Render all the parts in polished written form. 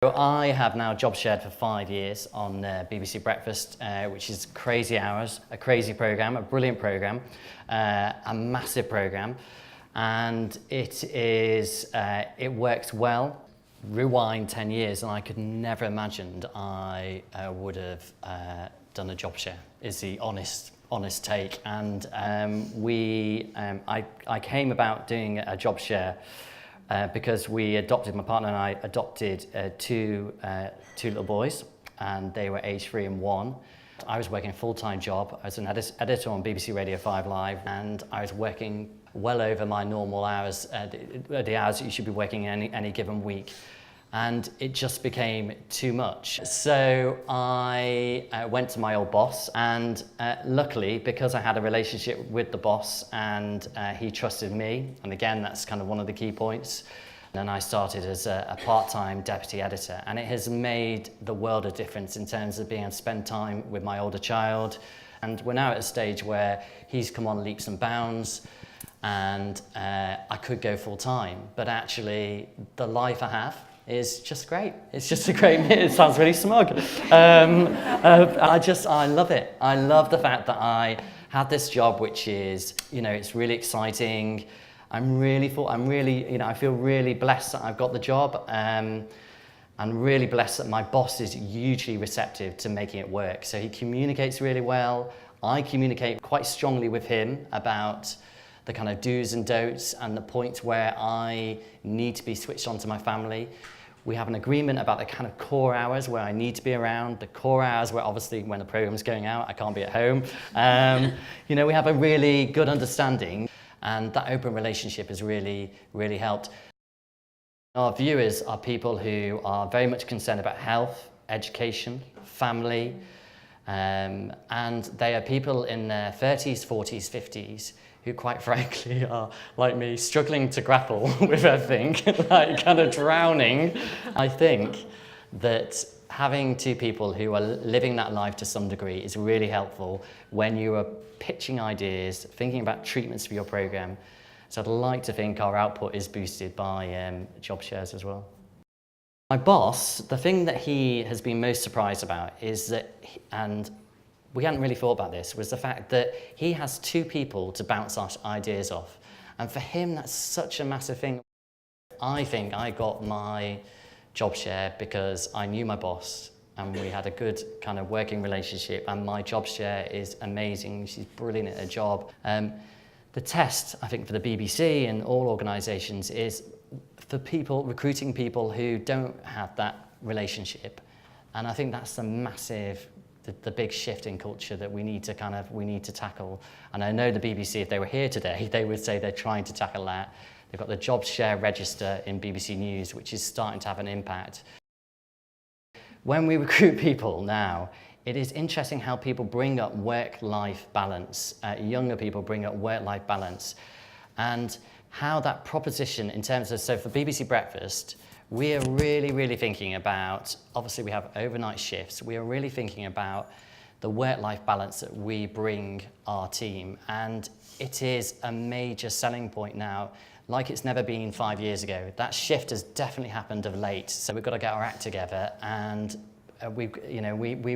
So I have now job shared for 5 years on BBC Breakfast, which is crazy hours, a crazy programme, a brilliant programme, a massive programme, and it works well. Rewind 10 years and I could never imagined I would have done a job share, is the honest take. And I came about doing a job share because my partner and I adopted two little boys, and they were aged 3 and 1. I was working a full-time job. I was an editor on BBC Radio 5 Live, and I was working well over my normal hours, the hours that you should be working any given week. And it just became too much. So I went to my old boss, and luckily, because I had a relationship with the boss and he trusted me, and again, that's kind of one of the key points, and I started as a part-time deputy editor, and it has made the world of difference in terms of being able to spend time with my older child. And we're now at a stage where he's come on leaps and bounds, and I could go full-time, but actually the life I have is just great. It's just a great, it sounds really smug. I love it. I love the fact that I had this job, which is, it's really exciting. I feel really blessed that I've got the job. I'm really blessed that my boss is hugely receptive to making it work. So he communicates really well. I communicate quite strongly with him about the kind of do's and don'ts and the points where I need to be switched on to my family. We have an agreement about the kind of core hours where I need to be around, the core hours where obviously when the program's going out, I can't be at home. We have a really good understanding, and that open relationship has really, really helped. Our viewers are people who are very much concerned about health, education, family, and they are people in their 30s, 40s, 50s who quite frankly are, like me, struggling to grapple with everything, like kind of drowning. I think that having two people who are living that life to some degree is really helpful when you are pitching ideas, thinking about treatments for your programme. So I'd like to think our output is boosted by job shares as well. My boss, the thing that he has been most surprised about is that, and we hadn't really thought about this, was the fact that he has two people to bounce our ideas off. And for him, that's such a massive thing. I think I got my job share because I knew my boss and we had a good kind of working relationship, and my job share is amazing. She's brilliant at her job. The test, I think, for the BBC and all organisations is for people, recruiting people who don't have that relationship. And I think that's the big shift in culture that we need to tackle. And I know the BBC, if they were here today, they would say they're trying to tackle that. They've got the job share register in BBC News, which is starting to have an impact. When we recruit people now, it is interesting how people bring up work-life balance. Younger people bring up work-life balance, and how that proposition in terms of, so for BBC Breakfast, we are really, really thinking about, obviously we have overnight shifts, we are really thinking about the work-life balance that we bring our team, and it is a major selling point now, like it's never been 5 years ago. That shift has definitely happened of late, so we've got to get our act together, and we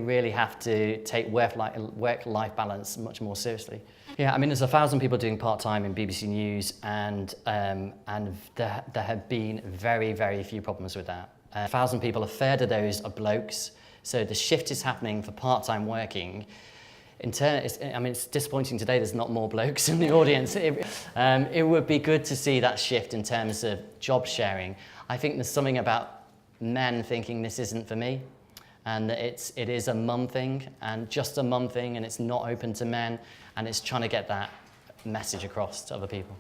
really have to take work-life balance much more seriously. Yeah, I mean, there's 1,000 people doing part-time in BBC News, and there have been very, very few problems with that. 1,000 people, a third of those are blokes, so the shift is happening for part-time working. It's disappointing today there's not more blokes in the audience. It would be good to see that shift in terms of job sharing. I think there's something about men thinking this isn't for me, and it is a mum thing, and just a mum thing, and it's not open to men, and it's trying to get that message across to other people.